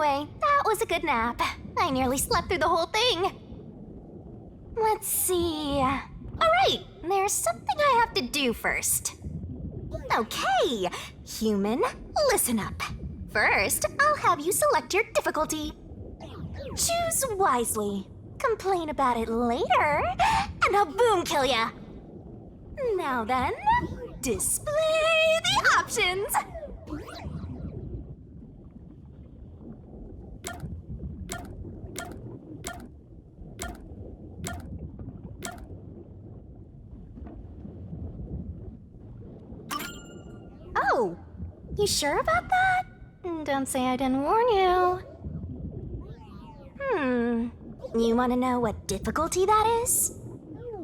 Anyway, that was a good nap. I nearly slept through the whole thing. Let's see. Alright, there's something I have to do first. Okay, human, listen up. First, I'll have you select your difficulty. Choose wisely. Complain about it later, and I'll boom kill ya. Now then, display the options. Oh, you sure about that? Don't say I didn't warn you. You want to know what difficulty that is?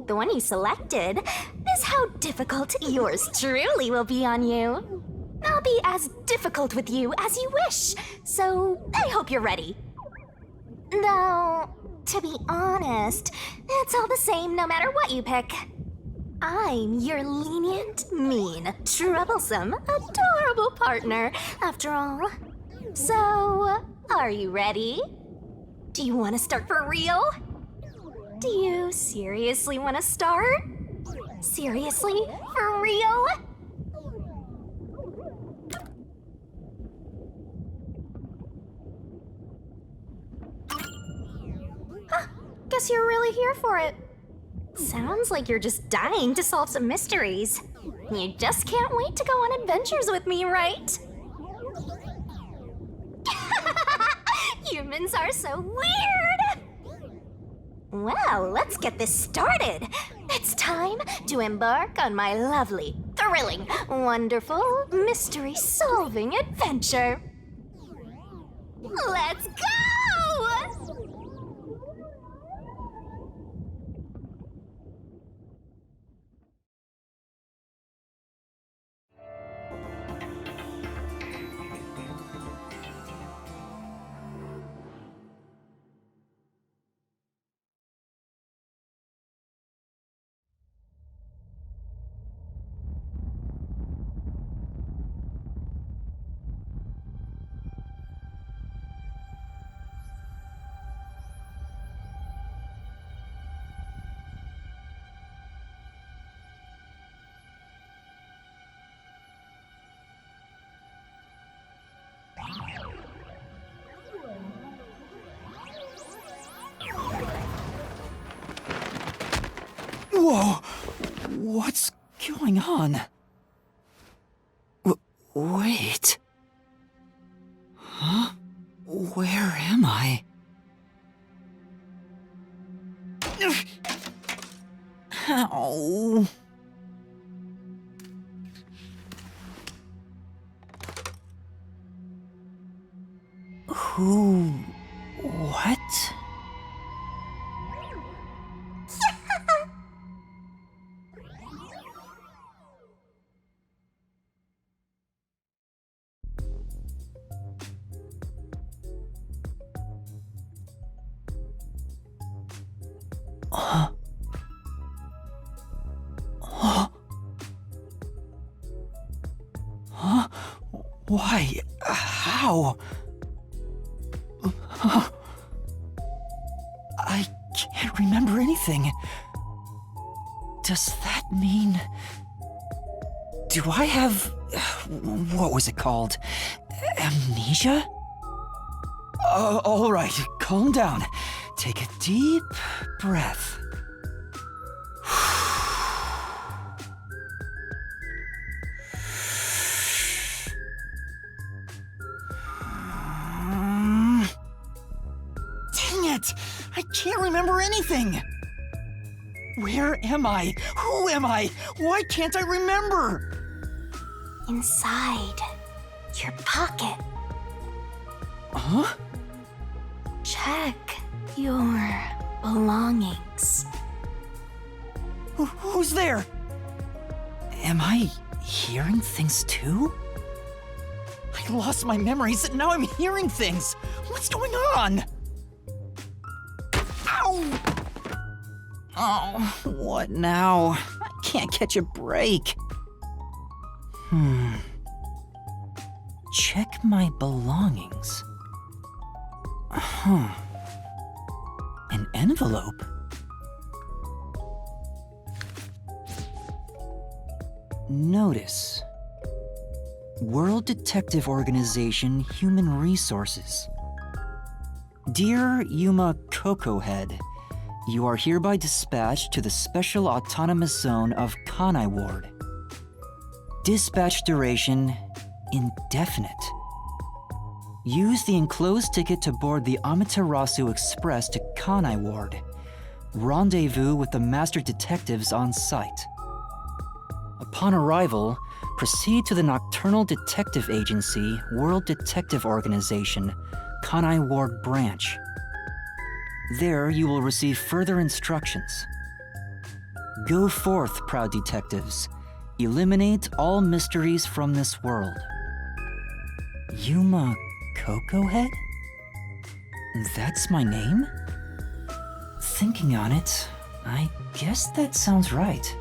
The one you selected is how difficult yours truly will be on you. I'll be as difficult with you as you wish, so I hope you're ready. Though, to be honest, it's all the same no matter what you pick. I'm your lenient, mean, troublesome, adorable partner, after all. So, are you ready? Do you want to start for real? Do you seriously want to start? Seriously? For real? Huh, guess you're really here for it. Sounds like you're just dying to solve some mysteries. You just can't wait to go on adventures with me, right? Humans are so weird! Well, let's get this started. It's time to embark on my lovely, thrilling, wonderful, mystery-solving adventure. Let's go! Whoa! What's going on? Wait. Huh? Where am I? Ow. Who? What? Huh? Why? How? I can't remember anything. Does that mean... Do I have... what was it called? Amnesia? All right, calm down. Take a deep breath. I can't remember anything! Where am I? Who am I? Why can't I remember? Inside your pocket. Huh? Check your belongings. Who's there? Am I hearing things too? I lost my memories and now I'm hearing things. What's going on? Ow! Oh, what now? I can't catch a break. Check my belongings. An envelope? Notice. World Detective Organization Human Resources. Dear Yuma Cocohead, you are hereby dispatched to the Special Autonomous Zone of Kanai Ward. Dispatch duration indefinite. Use the enclosed ticket to board the Amaterasu Express to Kanai Ward. Rendezvous with the master detectives on site. Upon arrival, proceed to the Nocturnal Detective Agency, World Detective Organization, Kanai Ward Branch. There you will receive further instructions. Go forth, proud detectives. Eliminate all mysteries from this world. Yuma Cocohead? That's my name? Thinking on it, I guess that sounds right.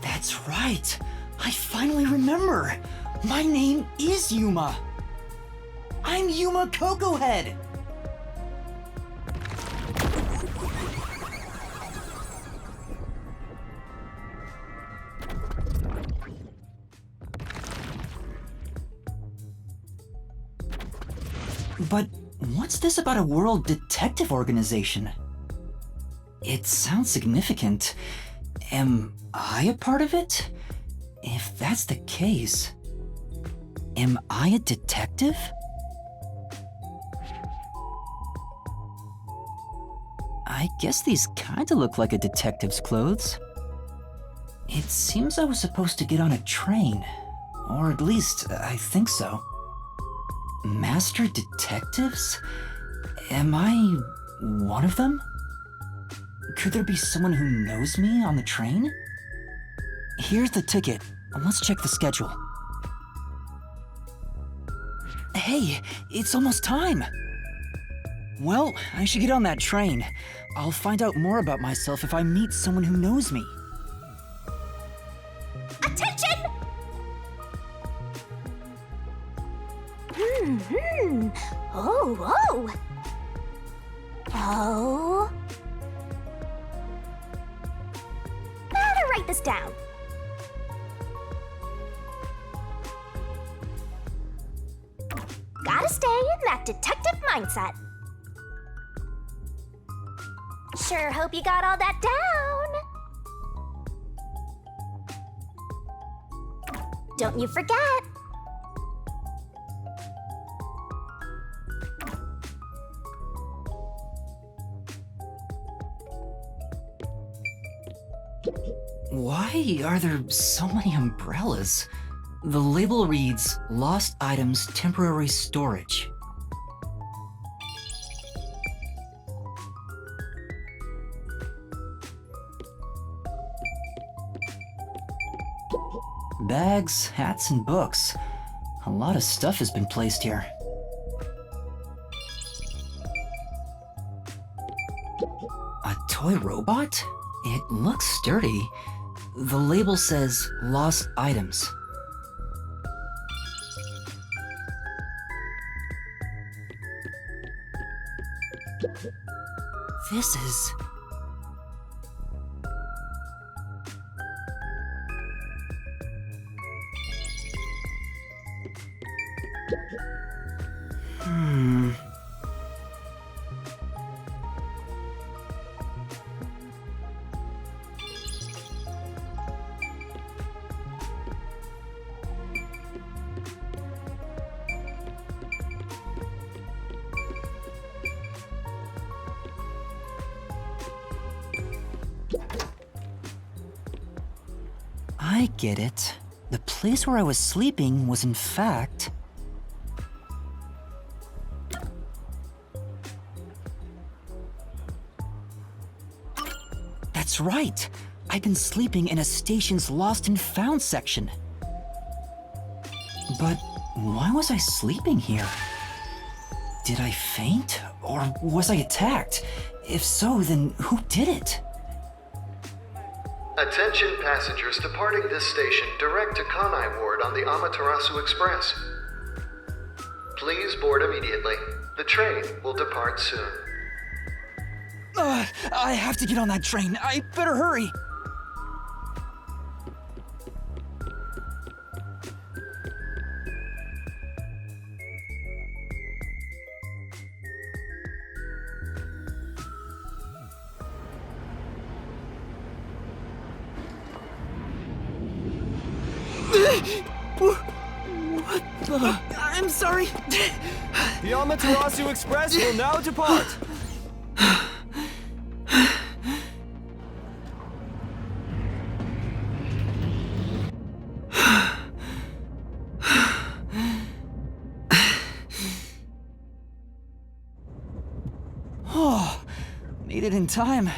That's right! I finally remember! My name is Yuma! I'm Yuma Cocohead! But what's this about a world detective organization? It sounds significant. Am I a part of it? If that's the case, am I a detective? I guess these kinda look like a detective's clothes. It seems I was supposed to get on a train, or at least I think so. Master detectives? Am I one of them? Could there be someone who knows me on the train? Here's the ticket. Let's check the schedule. Hey, it's almost time! Well, I should get on that train. I'll find out more about myself if I meet someone who knows me. Attention! Oh. Better write this down. Gotta stay in that detective mindset. Sure hope you got all that down. Don't you forget. Why are there so many umbrellas? The label reads, Lost Items Temporary Storage. Bags, hats, and books. A lot of stuff has been placed here. A toy robot? It looks sturdy. The label says Lost Items. This is... I get it. The place where I was sleeping was in fact... That's right! I've been sleeping in a station's lost and found section. But why was I sleeping here? Did I faint? Or was I attacked? If so, then who did it? Attention passengers departing this station direct to Kanai Ward on the Amaterasu Express. Please board immediately. The train will depart soon. I have to get on that train. I better hurry. What the? I'm sorry. The Amaterasu Express will now depart. Oh, made it in time.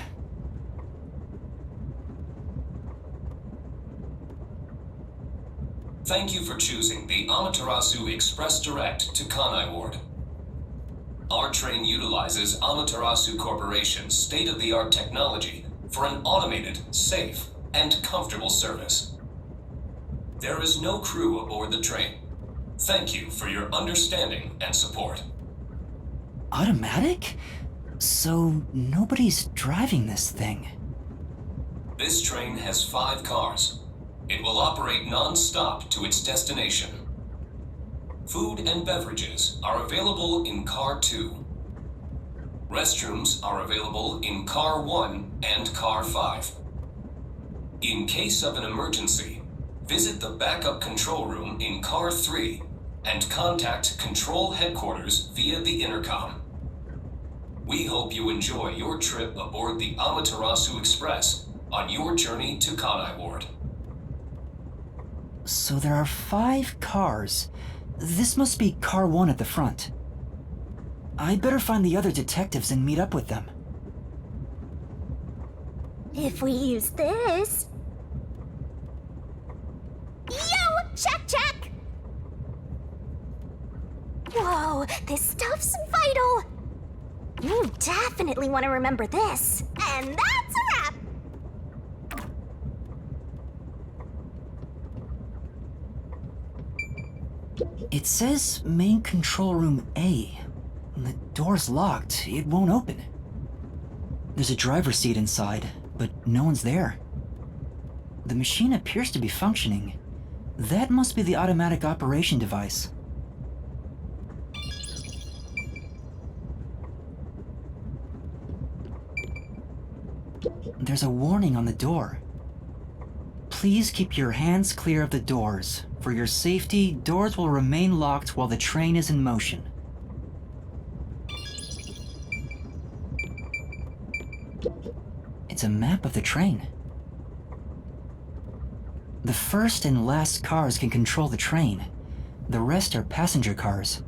Thank you for choosing the Amaterasu Express Direct to Kanai Ward. Our train utilizes Amaterasu Corporation's state-of-the-art technology for an automated, safe, and comfortable service. There is no crew aboard the train. Thank you for your understanding and support. Automatic? So nobody's driving this thing. This train has 5 cars. It will operate non-stop to its destination. Food and beverages are available in Car 2. Restrooms are available in Car 1 and Car 5. In case of an emergency, visit the backup control room in Car 3 and contact Control Headquarters via the intercom. We hope you enjoy your trip aboard the Amaterasu Express on your journey to Kanai Ward. So there are 5 cars. This must be car 1 at the front. I'd better find the other detectives and meet up with them. If we use this... Yo! Check! Whoa, this stuff's vital! You definitely want to remember this. And that's a wrap! It says main control room A. The door's locked. It won't open. There's a driver's seat inside, but no one's there. The machine appears to be functioning. That must be the automatic operation device. There's a warning on the door. Please keep your hands clear of the doors. For your safety, doors will remain locked while the train is in motion. It's a map of the train. The first and last cars can control the train. The rest are passenger cars.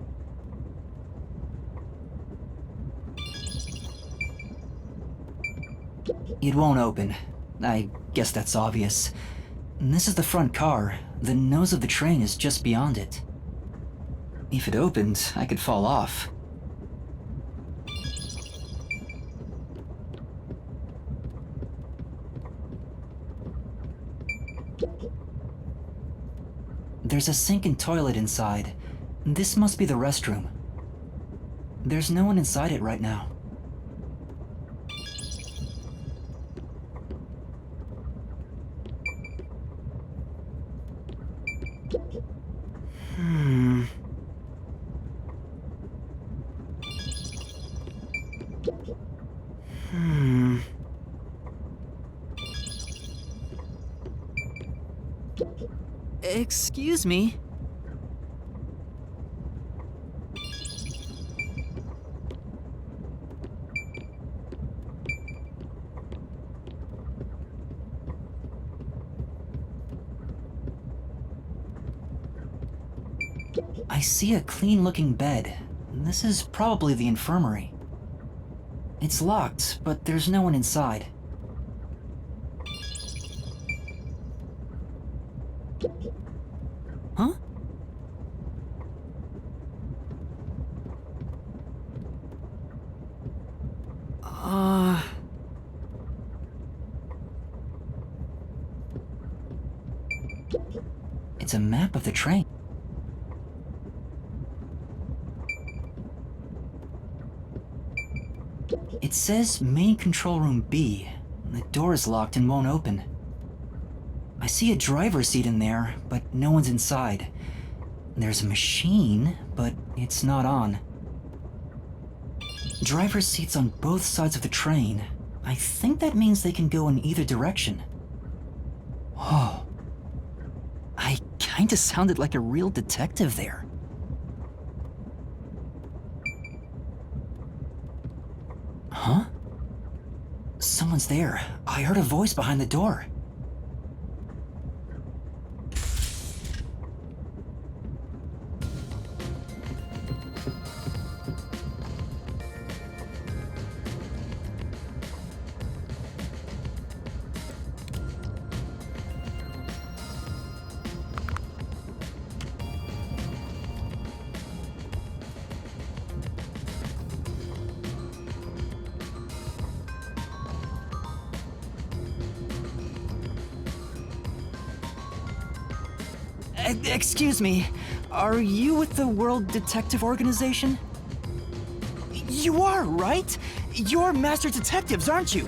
It won't open. I guess that's obvious. This is the front car. The nose of the train is just beyond it. If it opened, I could fall off. There's a sink and toilet inside. This must be the restroom. There's no one inside it right now. Excuse me. I see a clean-looking bed. This is probably the infirmary. It's locked, but there's no one inside. Huh? It's a map of the train. It says main control room B. The door is locked and won't open. I see a driver's seat in there, but no one's inside. There's a machine, but it's not on. Driver's seats on both sides of the train. I think that means they can go in either direction. Oh. I kinda sounded like a real detective there. Huh? Someone's there. I heard a voice behind the door. Excuse me, are you with the World Detective Organization? You are, right? You're master detectives, aren't you?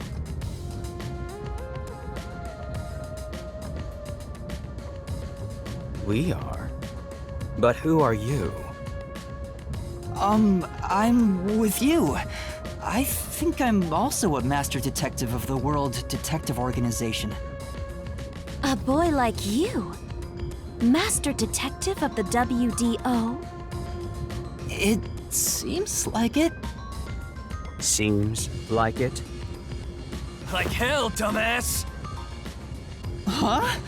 We are. But who are you? I'm with you. I think I'm also a master detective of the World Detective Organization. A boy like you? Master Detective of the WDO? It seems like it. Seems like it? Like hell, dumbass! Huh?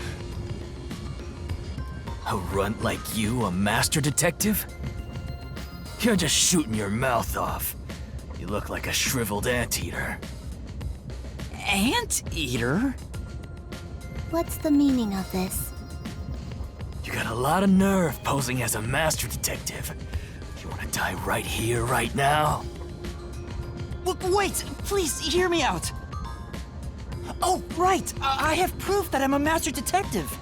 A runt like you, a master detective? You're just shooting your mouth off. You look like a shriveled anteater. Anteater? What's the meaning of this? You got a lot of nerve posing as a master detective. You wanna die right here, right now? Wait, please hear me out. Oh, right. I have proof that I'm a master detective.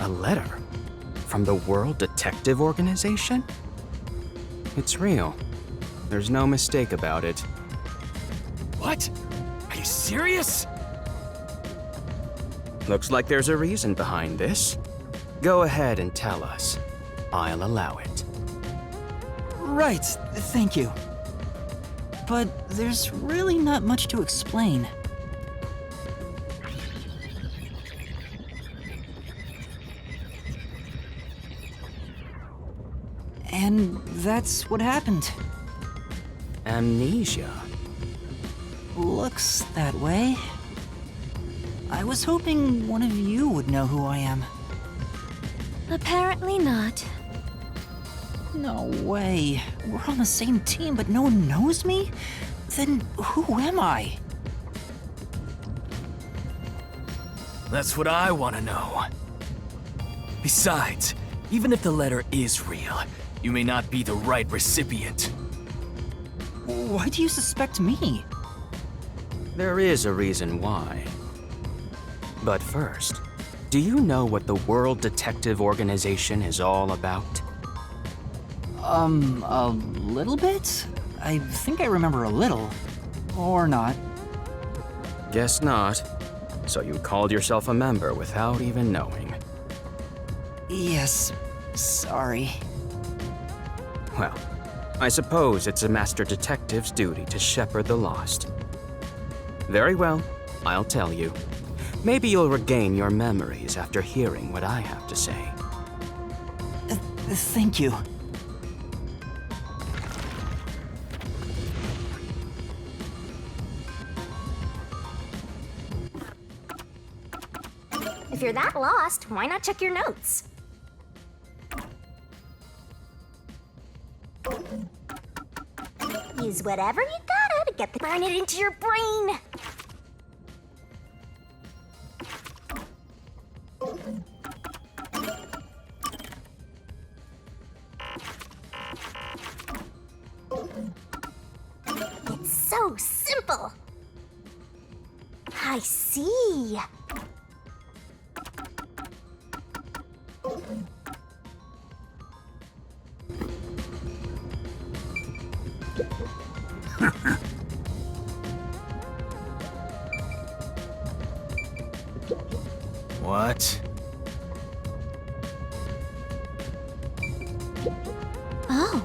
A letter? From the World Detective Organization? It's real. There's no mistake about it. What? Are you serious? Looks like there's a reason behind this. Go ahead and tell us. I'll allow it. Right, thank you. But there's really not much to explain. And that's what happened. Amnesia. Looks that way. I was hoping one of you would know who I am. Apparently not. No way. We're on the same team, but no one knows me? Then who am I? That's what I wanna know. Besides, even if the letter is real, you may not be the right recipient. Why do you suspect me? There is a reason why. But first, do you know what the World Detective Organization is all about? A little bit? I think I remember a little. Or not. Guess not. So you called yourself a member without even knowing. Yes, sorry. Well, I suppose it's a master detective's duty to shepherd the lost. Very well, I'll tell you. Maybe you'll regain your memories after hearing what I have to say. Thank you. If you're that lost, why not check your notes? Use whatever you gotta to burn it into your brain. It's so simple. I see. What? Oh.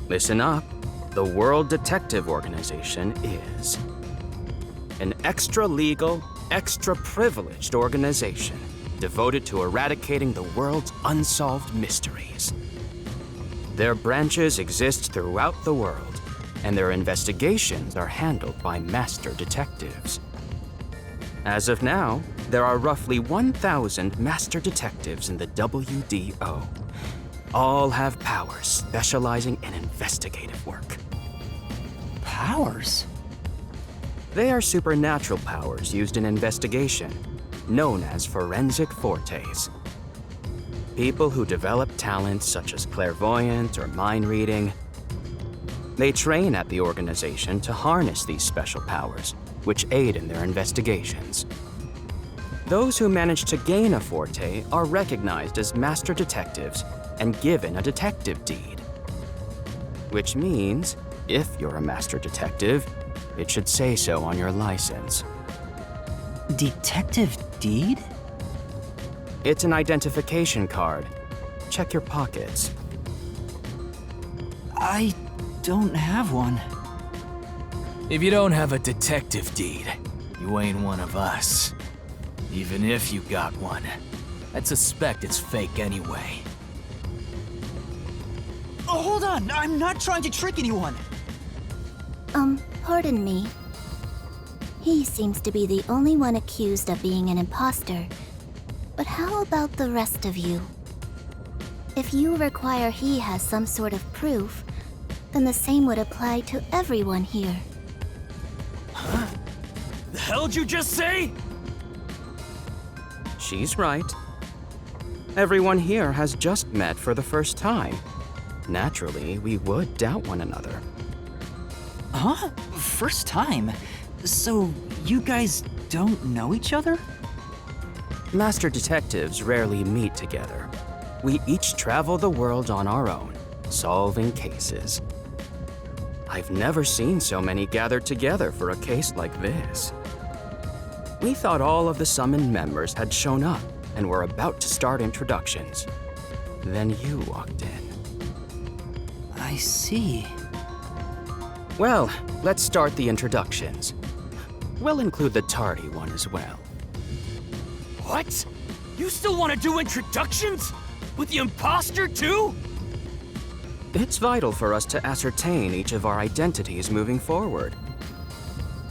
Listen up. The World Detective Organization is an extra-legal, extra-privileged organization devoted to eradicating the world's unsolved mysteries. Their branches exist throughout the world, and their investigations are handled by master detectives. As of now, there are roughly 1,000 master detectives in the WDO. All have powers specializing in investigative work. Powers? They are supernatural powers used in investigation, known as forensic fortes. People who develop talents such as clairvoyance or mind reading. They train at the organization to harness these special powers, which aid in their investigations. Those who manage to gain a forte are recognized as master detectives and given a detective deed. Which means, if you're a master detective, it should say so on your license. Detective deed? It's an identification card. Check your pockets. I don't have one. If you don't have a detective deed, you ain't one of us. Even if you got one, I'd suspect it's fake anyway. Oh, hold on! I'm not trying to trick anyone! Pardon me. He seems to be the only one accused of being an imposter. But how about the rest of you? If you require he has some sort of proof, then the same would apply to everyone here. Huh? The hell'd you just say? She's right. Everyone here has just met for the first time. Naturally, we would doubt one another. Huh? First time? So, you guys don't know each other? Master detectives rarely meet together. We each travel the world on our own, solving cases. I've never seen so many gathered together for a case like this. We thought all of the summoned members had shown up and were about to start introductions. Then you walked in. I see. Well, let's start the introductions. We'll include the tardy one as well. What? You still want to do introductions? With the imposter too? It's vital for us to ascertain each of our identities moving forward.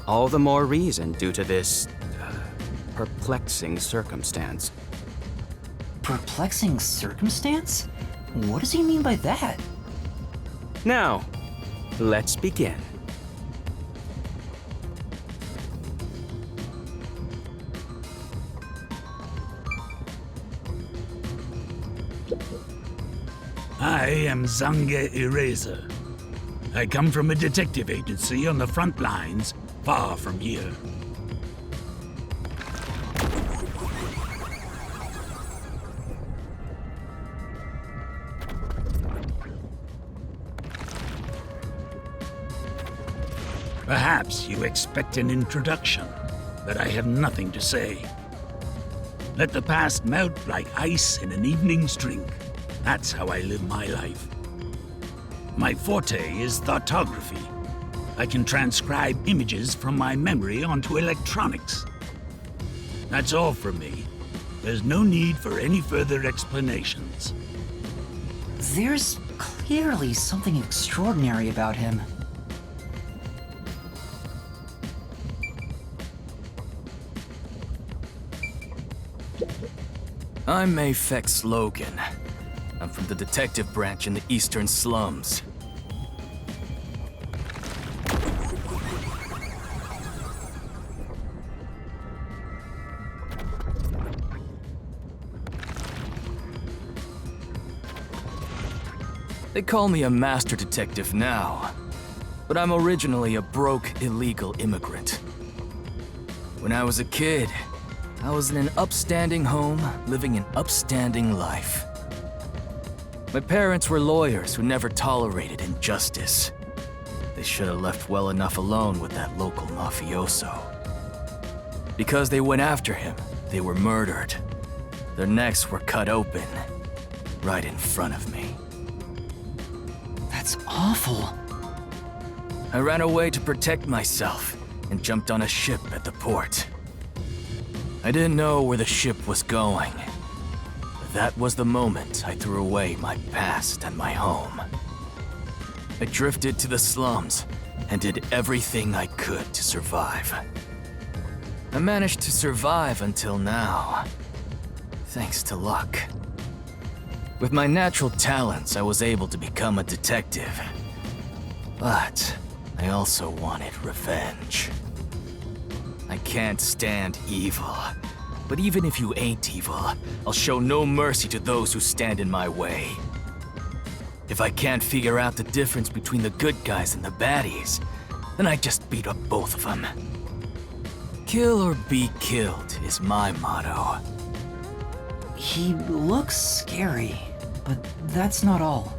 All the more reason due to this perplexing circumstance. Perplexing circumstance? What does he mean by that? Now, let's begin. I am Zange Eraser. I come from a detective agency on the front lines, far from here. Perhaps you expect an introduction, but I have nothing to say. Let the past melt like ice in an evening's drink. That's how I live my life. My forte is thoughtography. I can transcribe images from my memory onto electronics. That's all from me. There's no need for any further explanations. There's clearly something extraordinary about him. I'm Mayfek's Logan. I'm from the detective branch in the eastern slums. They call me a master detective now, but I'm originally a broke, illegal immigrant. When I was a kid, I was in an upstanding home, living an upstanding life. My parents were lawyers who never tolerated injustice. They should have left well enough alone with that local mafioso. Because they went after him, they were murdered. Their necks were cut open, right in front of me. That's awful. I ran away to protect myself and jumped on a ship at the port. I didn't know where the ship was going. But that was the moment I threw away my past and my home. I drifted to the slums and did everything I could to survive. I managed to survive until now, thanks to luck. With my natural talents, I was able to become a detective. But I also wanted revenge. I can't stand evil. But even if you ain't evil, I'll show no mercy to those who stand in my way. If I can't figure out the difference between the good guys and the baddies, then I just beat up both of them. Kill or be killed is my motto. He looks scary, but that's not all.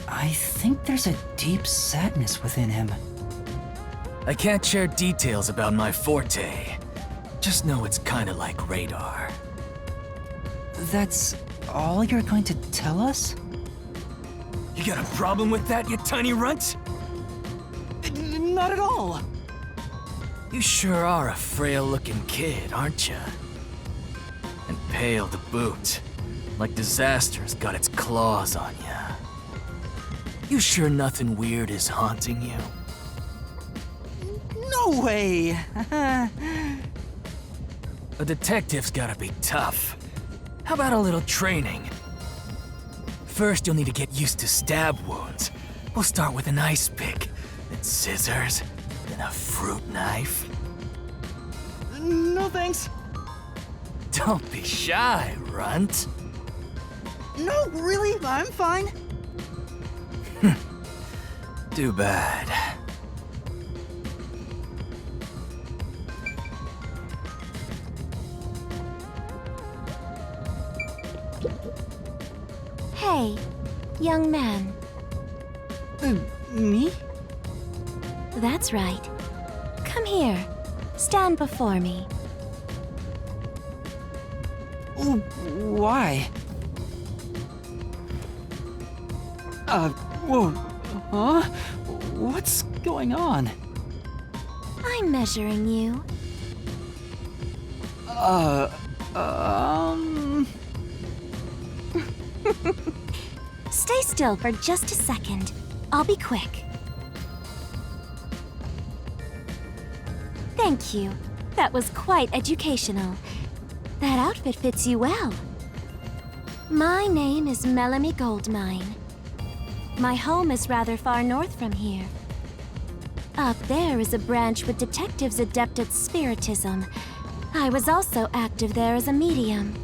I think there's a deep sadness within him. I can't share details about my forte. Just know it's kinda like radar. That's all you're going to tell us? You got a problem with that, you tiny runt? Not at all. You sure are a frail-looking kid, aren't you? And pale to boot, like disaster's got its claws on you. You sure nothing weird is haunting you? No way! A detective's gotta be tough. How about a little training? First, you'll need to get used to stab wounds. We'll start with an ice pick, then scissors, then a fruit knife. No thanks. Don't be shy, runt. No, really, I'm fine. Too bad. Hey, young man. Me? That's right. Come here. Stand before me. Why? Whoa. Huh? What's going on? I'm measuring you. Stay still for just a second. I'll be quick. Thank you. That was quite educational. That outfit fits you well. My name is Melanie Goldmine. My home is rather far north from here. Up there is a branch with detectives adept at spiritism. I was also active there as a medium.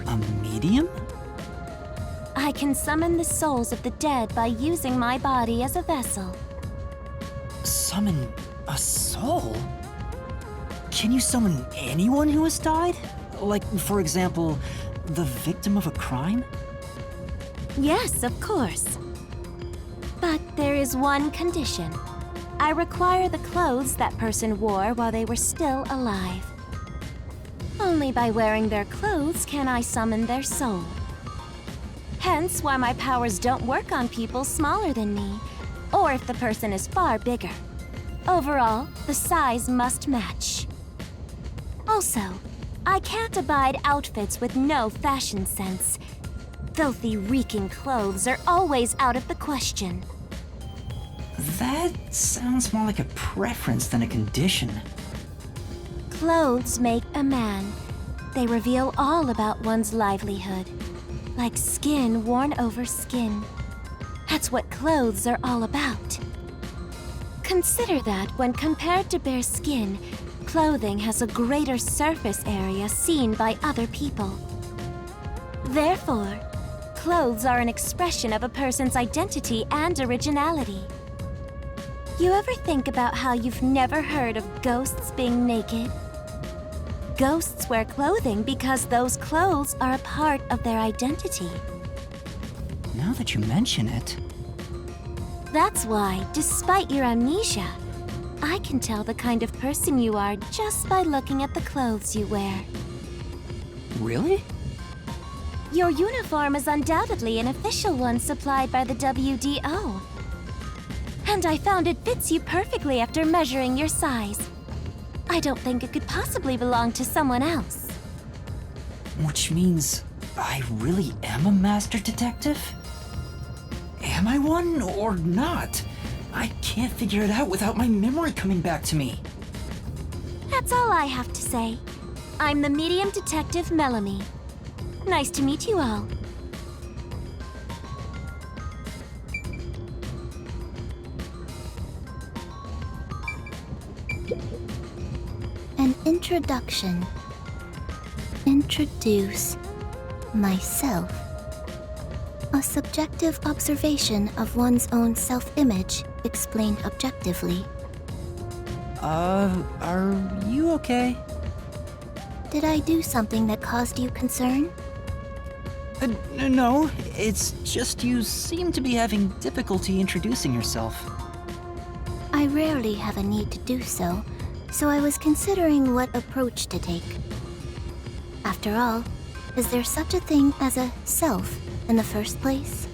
A medium? I can summon the souls of the dead by using my body as a vessel. Summon a soul? Can you summon anyone who has died? Like, for example, the victim of a crime? Yes, of course. But there is one condition. I require the clothes that person wore while they were still alive. Only by wearing their clothes can I summon their soul. Hence why my powers don't work on people smaller than me, or if the person is far bigger. Overall, the size must match. Also, I can't abide outfits with no fashion sense. Filthy, reeking clothes are always out of the question. That sounds more like a preference than a condition. Clothes make a man. They reveal all about one's livelihood. Like skin worn over skin. That's what clothes are all about. Consider that when compared to bare skin, clothing has a greater surface area seen by other people. Therefore, clothes are an expression of a person's identity and originality. You ever think about how you've never heard of ghosts being naked? Ghosts wear clothing because those clothes are a part of their identity. Now that you mention it... That's why, despite your amnesia, I can tell the kind of person you are just by looking at the clothes you wear. Really? Your uniform is undoubtedly an official one supplied by the WDO. And I found it fits you perfectly after measuring your size. I don't think it could possibly belong to someone else. Which means I really am a master detective? Am I one or not? I can't figure it out without my memory coming back to me. That's all I have to say. I'm the medium detective Melanie. Nice to meet you all. An introduction. Introduce myself. A subjective observation of one's own self-image explained objectively. Are you okay? Did I do something that caused you concern? No, it's just you seem to be having difficulty introducing yourself. I rarely have a need to do so, so I was considering what approach to take. After all, is there such a thing as a self in the first place?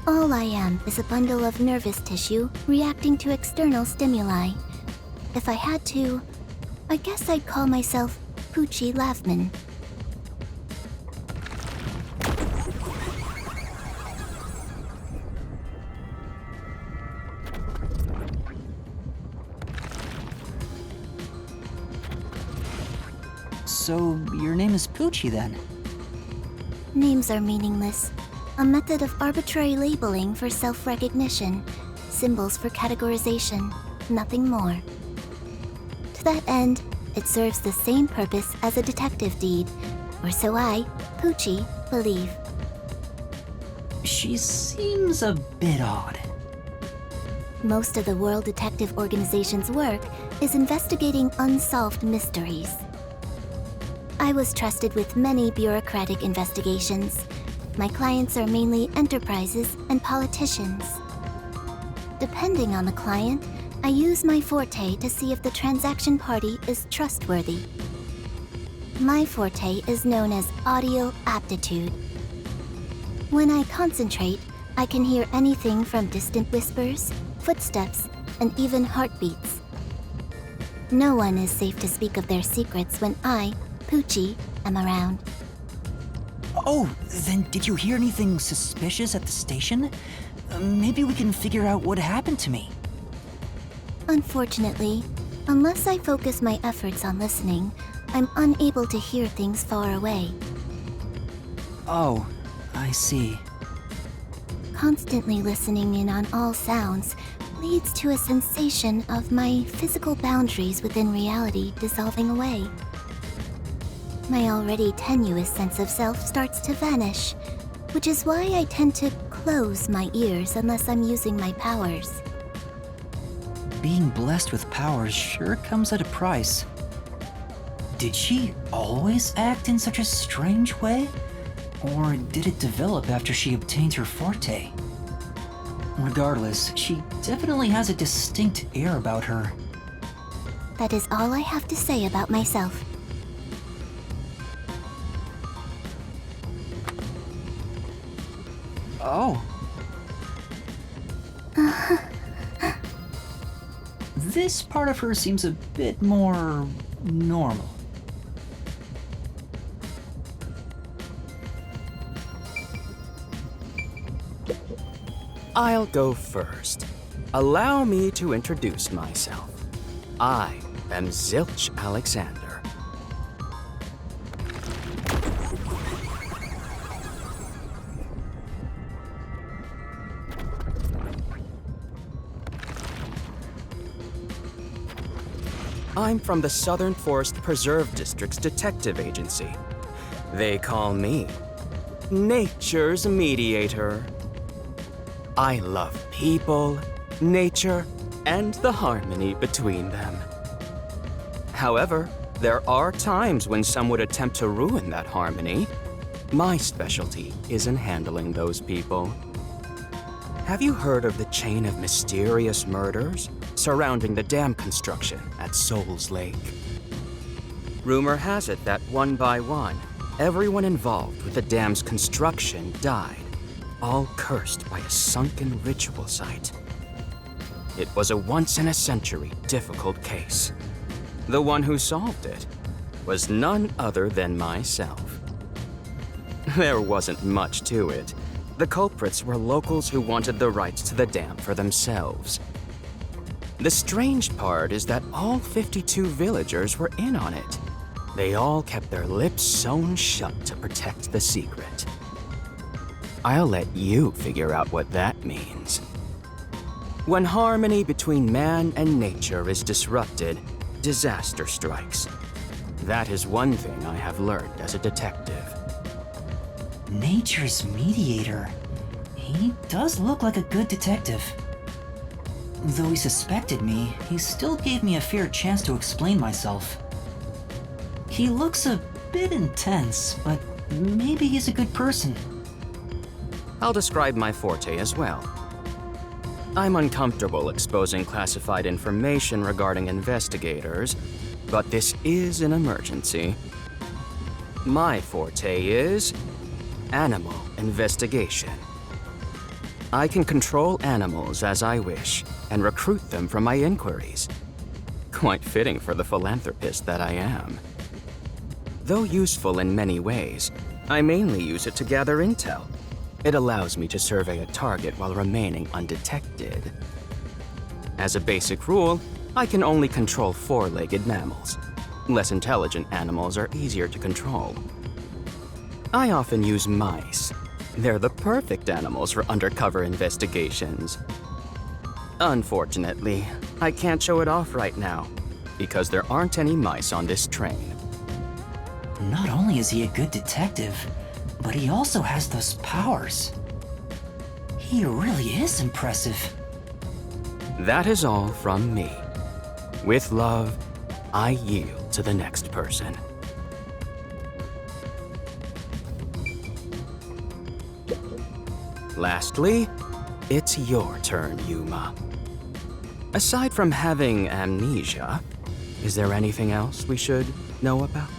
All I am is a bundle of nervous tissue reacting to external stimuli. If I had to, I guess I'd call myself Poochie Lavman. So, your name is Poochie then? Names are meaningless. A method of arbitrary labeling for self-recognition. Symbols for categorization. Nothing more. To that end, it serves the same purpose as a detective deed, or so I, Poochie, believe. She seems a bit odd. Most of the World Detective Organization's work is investigating unsolved mysteries. I was trusted with many bureaucratic investigations. My clients are mainly enterprises and politicians. Depending on the client, I use my forte to see if the transaction party is trustworthy. My forte is known as audio aptitude. When I concentrate, I can hear anything from distant whispers, footsteps, and even heartbeats. No one is safe to speak of their secrets when I, Poochie, am around. Oh, then did you hear anything suspicious at the station? Maybe we can figure out what happened to me. Unfortunately, unless I focus my efforts on listening, I'm unable to hear things far away. Oh, I see. Constantly listening in on all sounds leads to a sensation of my physical boundaries within reality dissolving away. My already tenuous sense of self starts to vanish, which is why I tend to close my ears unless I'm using my powers. Being blessed with powers sure comes at a price. Did she always act in such a strange way? Or did it develop after she obtained her forte? Regardless, she definitely has a distinct air about her. That is all I have to say about myself. Oh. This part of her seems a bit more normal. I'll go first. Allow me to introduce myself. I am Zilch Alexander. I'm from the Southern Forest Preserve District's detective agency. They call me nature's mediator. I love people, nature, and the harmony between them. However, there are times when some would attempt to ruin that harmony. My specialty is in handling those people. Have you heard of the chain of mysterious murders surrounding the dam construction at Soul's Lake? Rumor has it that one by one, everyone involved with the dam's construction died, all cursed by a sunken ritual site. It was a once-in-a-century difficult case. The one who solved it was none other than myself. There wasn't much to it. The culprits were locals who wanted the rights to the dam for themselves. The strange part is that all 52 villagers were in on it. They all kept their lips sewn shut to protect the secret. I'll let you figure out what that means. When harmony between man and nature is disrupted, disaster strikes. That is one thing I have learned as a detective. Nature's mediator. He does look like a good detective. Though he suspected me, he still gave me a fair chance to explain myself. He looks a bit intense, but maybe he's a good person. I'll describe my forte as well. I'm uncomfortable exposing classified information regarding investigators, but this is an emergency. My forte is animal investigation. I can control animals as I wish and recruit them from my inquiries. Quite fitting for the philanthropist that I am. Though useful in many ways, I mainly use it to gather intel. It allows me to survey a target while remaining undetected. As a basic rule, I can only control four-legged mammals. Less intelligent animals are easier to control. I often use mice. They're the perfect animals for undercover investigations. Unfortunately, I can't show it off right now, because there aren't any mice on this train. Not only is he a good detective, but he also has those powers. He really is impressive. That is all from me. With love, I yield to the next person. Lastly, it's your turn, Yuma. Aside from having amnesia, is there anything else we should know about?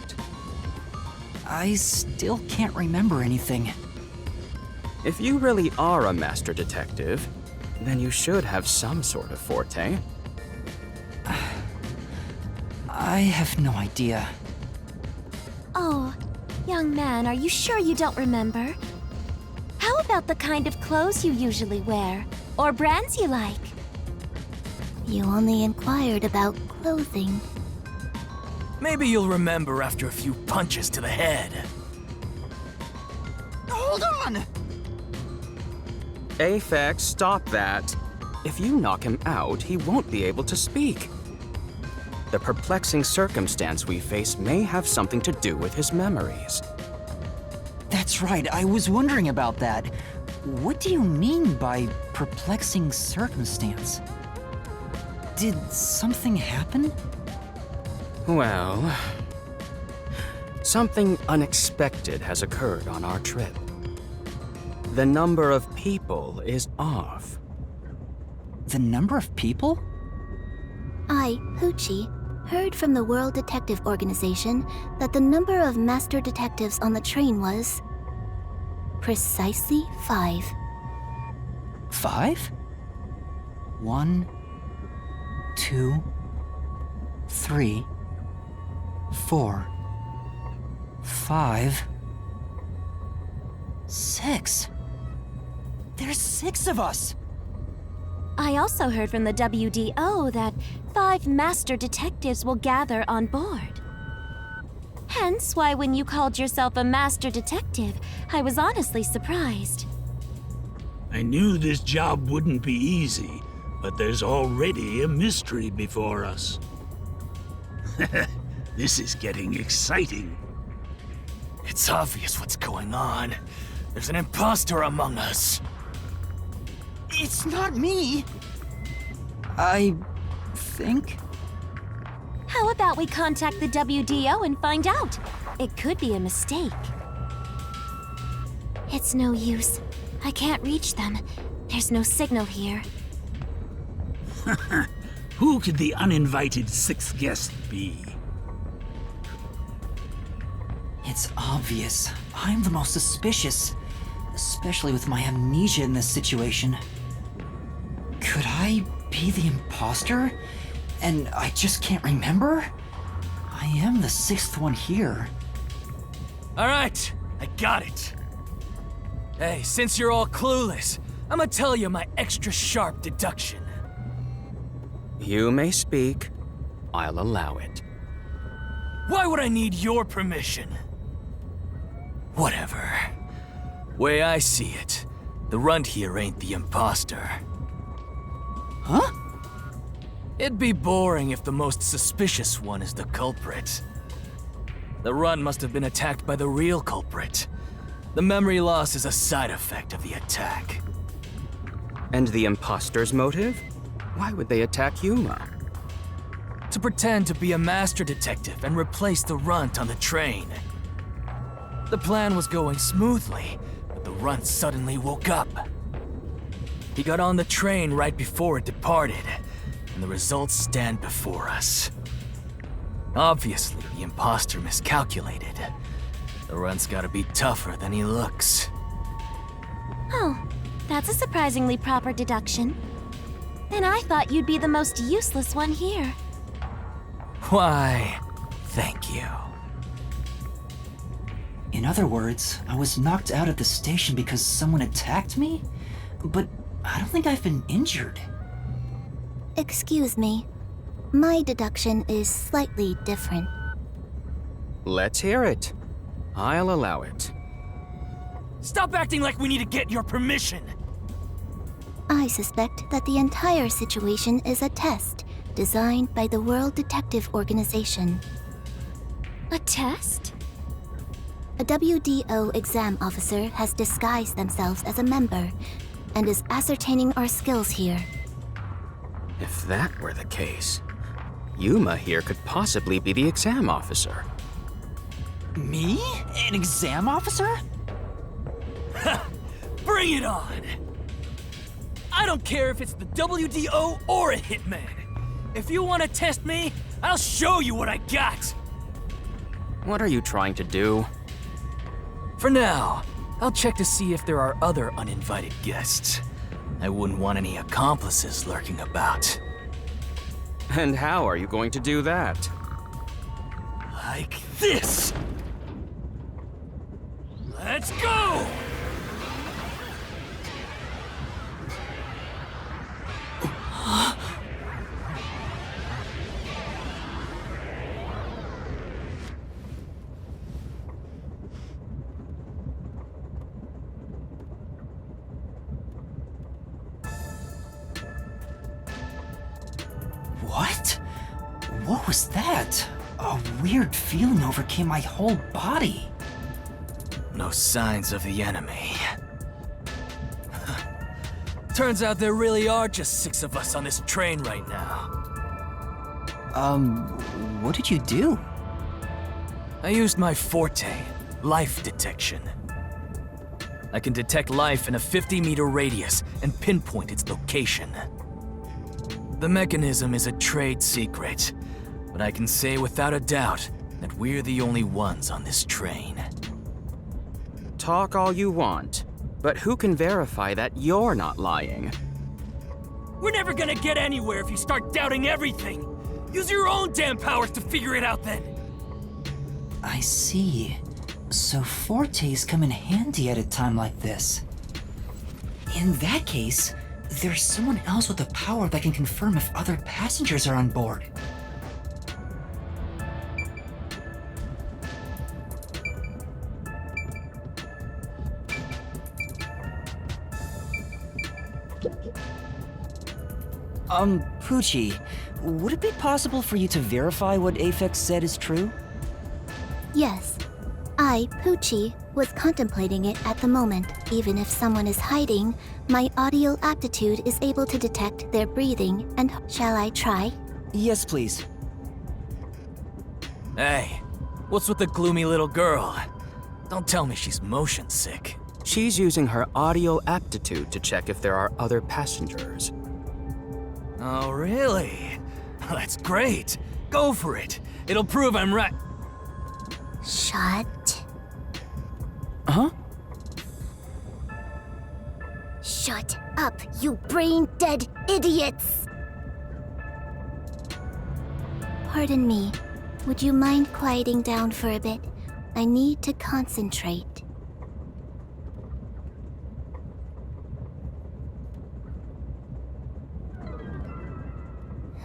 I still can't remember anything. If you really are a master detective, then you should have some sort of forte. I have no idea. Oh, young man, are you sure you don't remember? How about the kind of clothes you usually wear? Or brands you like? You only inquired about clothing. Maybe you'll remember after a few punches to the head. Hold on! Aphex, stop that. If you knock him out, he won't be able to speak. The perplexing circumstance we face may have something to do with his memories. That's right, I was wondering about that. What do you mean by perplexing circumstance? Did something happen? Well, something unexpected has occurred on our trip. The number of people is off. The number of people? I, Poochie, heard from the World Detective Organization that the number of master detectives on the train was precisely 5. 5? 1, 2, 3, 4, 5, 6. There's 6 of us! I also heard from the WDO that 5 master detectives will gather on board. Hence why when you called yourself a master detective, I was honestly surprised. I knew this job wouldn't be easy, but there's already a mystery before us. This is getting exciting. It's obvious what's going on. There's an imposter among us. It's not me. I think. How about we contact the WDO and find out? It could be a mistake. It's no use. I can't reach them. There's no signal here. Who could the uninvited sixth guest be? It's obvious. I'm the most suspicious, especially with my amnesia in this situation. Could I be the imposter? And I just can't remember? I am the sixth one here. All right, I got it. Hey, since you're all clueless, I'm gonna tell you my extra sharp deduction. You may speak. I'll allow it. Why would I need your permission? Whatever. Way I see it, the runt here ain't the imposter. Huh? It'd be boring if the most suspicious one is the culprit. The runt must have been attacked by the real culprit. The memory loss is a side effect of the attack. And the imposter's motive? Why would they attack Yuma? To pretend to be a master detective and replace the runt on the train. The plan was going smoothly, but the runt suddenly woke up. He got on the train right before it departed, and the results stand before us. Obviously, the imposter miscalculated. The runt's gotta be tougher than he looks. Oh, that's a surprisingly proper deduction. And I thought you'd be the most useless one here. Why, thank you. In other words, I was knocked out at the station because someone attacked me? But I don't think I've been injured. Excuse me. My deduction is slightly different. Let's hear it. I'll allow it. Stop acting like we need to get your permission! I suspect that the entire situation is a test designed by the World Detective Organization. A test? A WDO exam officer has disguised themselves as a member and is ascertaining our skills here. If that were the case, Yuma here could possibly be the exam officer. Me? An exam officer? Bring it on! I don't care if it's the WDO or a hitman. If you want to test me, I'll show you what I got! What are you trying to do? For now, I'll check to see if there are other uninvited guests. I wouldn't want any accomplices lurking about. And how are you going to do that? Like this! Let's go! What? What was that? A weird feeling overcame my whole body. No signs of the enemy. Turns out there really are just 6 of us on this train right now. What did you do? I used my forte, life detection. I can detect life in a 50-meter radius and pinpoint its location. The mechanism is a trade secret, but I can say without a doubt that we're the only ones on this train. Talk all you want, but who can verify that you're not lying? We're never gonna get anywhere if you start doubting everything. Use your own damn powers to figure it out then. I see. So fortes come in handy at a time like this. In that case, there's someone else with the power that can confirm if other passengers are on board. Poochie, would it be possible for you to verify what Aphex said is true? Yes. I, Poochie, was contemplating it at the moment. Even if someone is hiding, my audio aptitude is able to detect their breathing and... Shall I try? Yes, please. Hey, what's with the gloomy little girl? Don't tell me she's motion sick. She's using her audio aptitude to check if there are other passengers. Oh, really? That's great. Go for it. It'll prove I'm right. Shut. Huh? Shut up, you brain-dead idiots! Pardon me. Would you mind quieting down for a bit? I need to concentrate.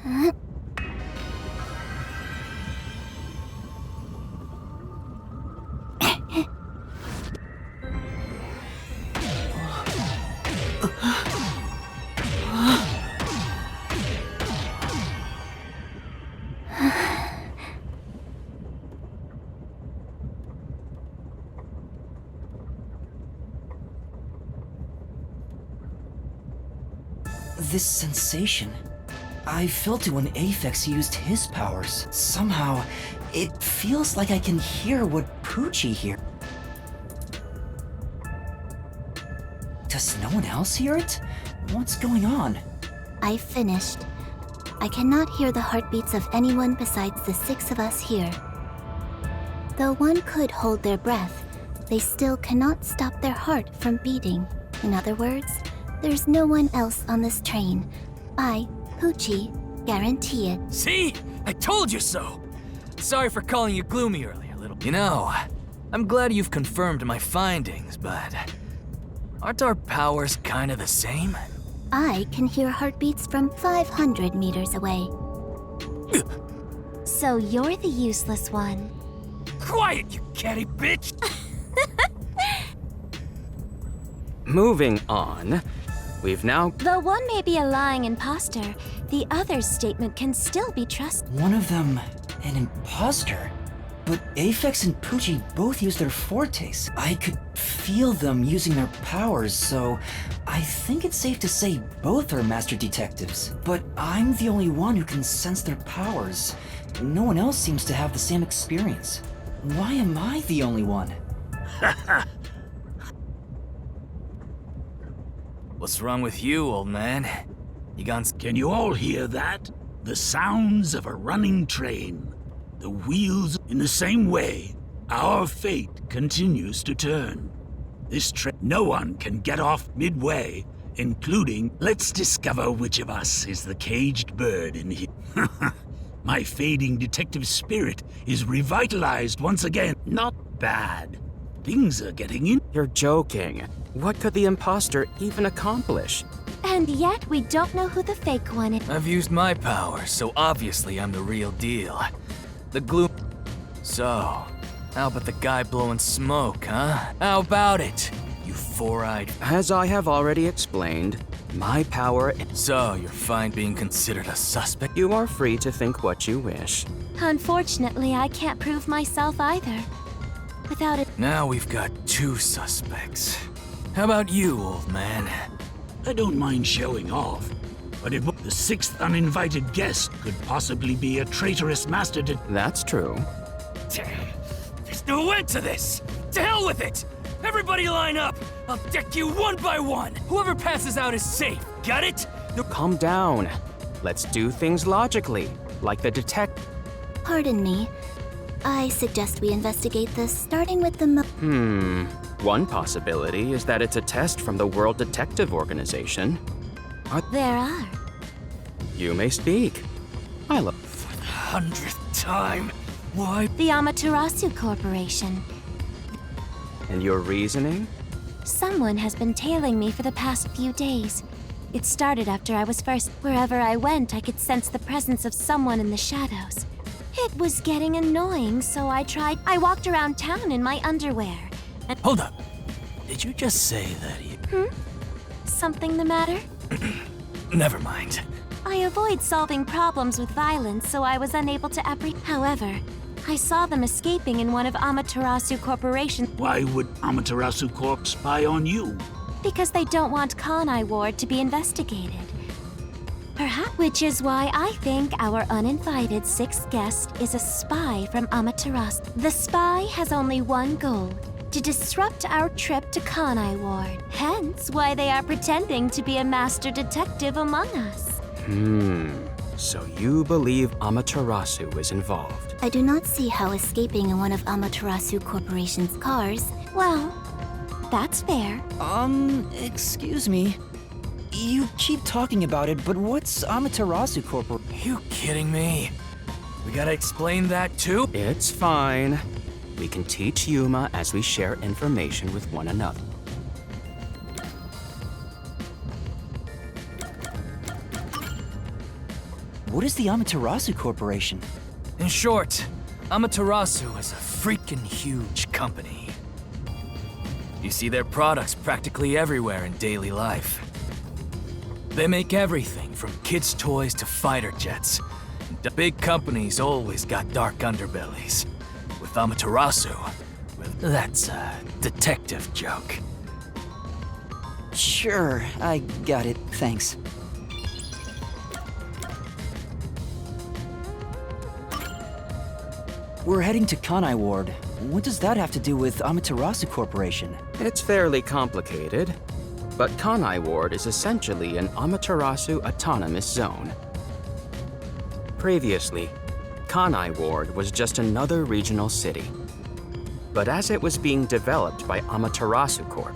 Huh? This sensation. I felt it when Aphex used his powers. Somehow, it feels like I can hear what Poochie hears. Does no one else hear it? What's going on? I finished. I cannot hear the heartbeats of anyone besides the 6 of us here. Though one could hold their breath, they still cannot stop their heart from beating. In other words, there's no one else on this train. I, Poochie, guarantee it. See? I told you so! Sorry for calling you gloomy earlier, little... You know, I'm glad you've confirmed my findings, but... aren't our powers kinda the same? I can hear heartbeats from 500 meters away. So you're the useless one. Quiet, you catty bitch! Moving on, we've now... Though one may be a lying imposter, the other's statement can still be trusted. One of them, an imposter? But Aphex and Poochie both use their fortes. I could feel them using their powers, so I think it's safe to say both are master detectives. But I'm the only one who can sense their powers. No one else seems to have the same experience. Why am I the only one? What's wrong with you, old man? You gone... Can you all hear that? The sounds of a running train. The wheels in the same way. Our fate continues to turn. This train, no one can get off midway, including... Let's discover which of us is the caged bird in here. My fading detective spirit is revitalized once again. Not bad. Things are getting in. You're joking. What could the imposter even accomplish? And yet we don't know who the fake one is. I've used my powers, so obviously I'm the real deal. The gloom... So, how about the guy blowing smoke, huh? How about it, you four-eyed... As I have already explained, my power... So, you're fine being considered a suspect? You are free to think what you wish. Unfortunately, I can't prove myself either. Without it... Now we've got 2 suspects. How about you, old man? I don't mind showing off, but if the 6th uninvited guest could possibly be a traitorous master to... That's true. There's no end to this! To hell with it! Everybody line up! I'll deck you one by one! Whoever passes out is safe, got it? Calm down. Let's do things logically, like the Pardon me. I suggest we investigate this, starting with the One possibility is that it's a test from the World Detective Organization. There are. You may speak. I love... For the 100th time, why? The Amaterasu Corporation. And your reasoning? Someone has been tailing me for the past few days. It started after I was first. Wherever I went, I could sense the presence of someone in the shadows. It was getting annoying, so I walked around town in my underwear. And Hold up. Did you just say that you... Something the matter? Never mind. I avoid solving problems with violence, so I was unable to However, I saw them escaping in one of Amaterasu Corporation's Why would Amaterasu Corp spy on you? because they don't want Kanai Ward to be investigated. Perhaps, which is why I think our uninvited sixth guest is a spy from Amaterasu. The spy has only one goal: to disrupt our trip to Kanai Ward. Hence why they are pretending to be a master detective among us. So you believe Amaterasu is involved? I do not see how escaping in one of Amaterasu Corporation's cars. Well, that's fair. Excuse me. You keep talking about it, but what's Amaterasu Corporation? You kidding me? We gotta explain that too? It's fine. We can teach Yuma as we share information with one another. What is the Amaterasu Corporation? In short, Amaterasu is a freaking huge company. You see their products practically everywhere in daily life. They make everything from kids' toys to fighter jets. The big companies always got dark underbellies. With Amaterasu, well, that's a detective joke. Sure, I got it. Thanks. We're heading to Kanai Ward. What does that have to do with Amaterasu Corporation? It's fairly complicated, but Kanai Ward is essentially an Amaterasu autonomous zone. Previously, Kanai Ward was just another regional city. But as it was being developed by Amaterasu Corp,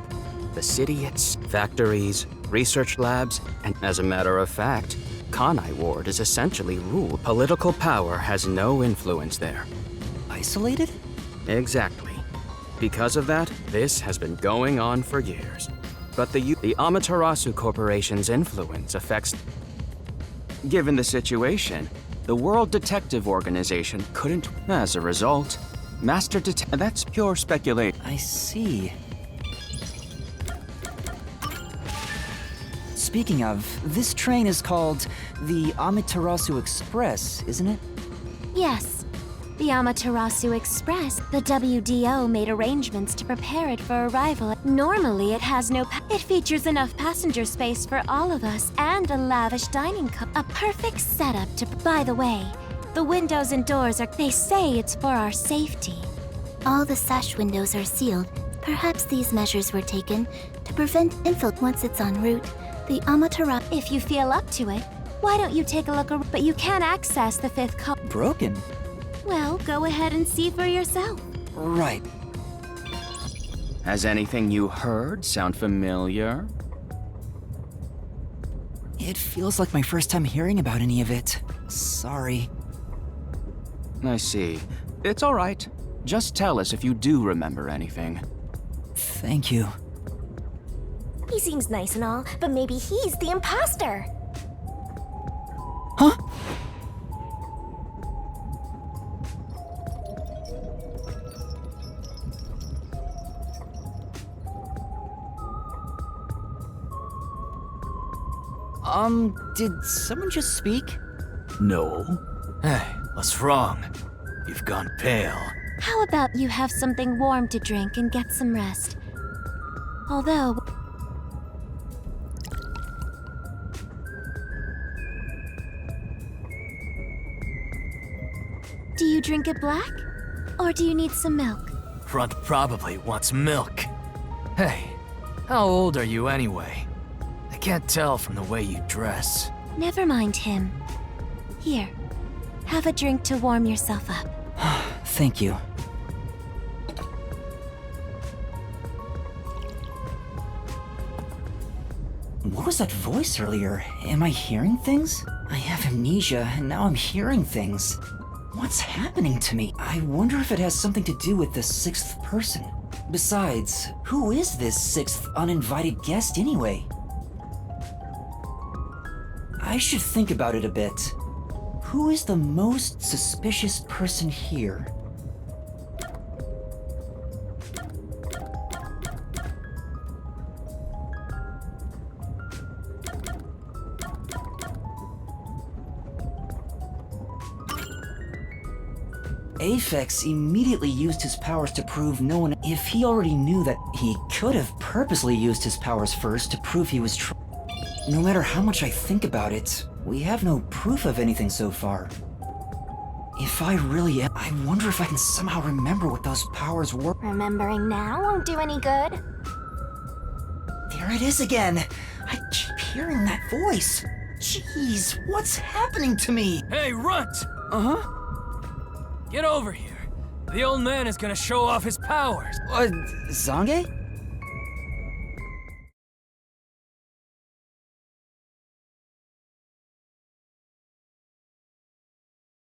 the city, its factories, research labs, and as a matter of fact, Kanai Ward is essentially ruled. Political power has no influence there. Isolated? Exactly. Because of that, this has been going on for years. But the Amaterasu Corporation's influence affects... Given the situation, the World Detective Organization couldn't... As a result, Master Detective... That's pure speculation. I see. Speaking of, this train is called the Amaterasu Express, isn't it? Yes. The Amaterasu Express, the WDO made arrangements to prepare it for arrival. Normally, it has no it features enough passenger space for all of us and a lavish dining a perfect setup to... By the way, the windows and doors are... They say it's for our safety. All the sash windows are sealed. Perhaps these measures were taken to prevent infiltration. Once it's en route, the Amaterasu... If you feel up to it, why don't you take a look around? But you can't access the fifth car. Broken? Well, go ahead and see for yourself. Right. Has anything you heard sound familiar? It feels like my first time hearing about any of it. Sorry. I see. It's all right. Just tell us if you do remember anything. Thank you. He seems nice and all, but maybe he's the imposter. Huh? Did someone just speak? No. Hey, what's wrong? You've gone pale. How about you have something warm to drink and get some rest? Although... Do you drink it black? Or do you need some milk? Front probably wants milk. Hey, how old are you anyway? I can't tell from the way you dress. Never mind him. Here, have a drink to warm yourself up. Thank you. What was that voice earlier? Am I hearing things? I have amnesia, and now I'm hearing things. What's happening to me? I wonder if it has something to do with the sixth person. Besides, who is this sixth uninvited guest anyway? I should think about it a bit. Who is the most suspicious person here? Aphex immediately used his powers to prove no one. If he already knew that, he could have purposely used his powers first to prove he was No matter how much I think about it, we have no proof of anything so far. If I really am, I wonder if I can somehow remember what those powers were. Remembering now won't do any good. There it is again. I keep hearing that voice. Jeez, what's happening to me? Hey, Runt! Uh-huh? Get over here. The old man is gonna show off his powers. Zange?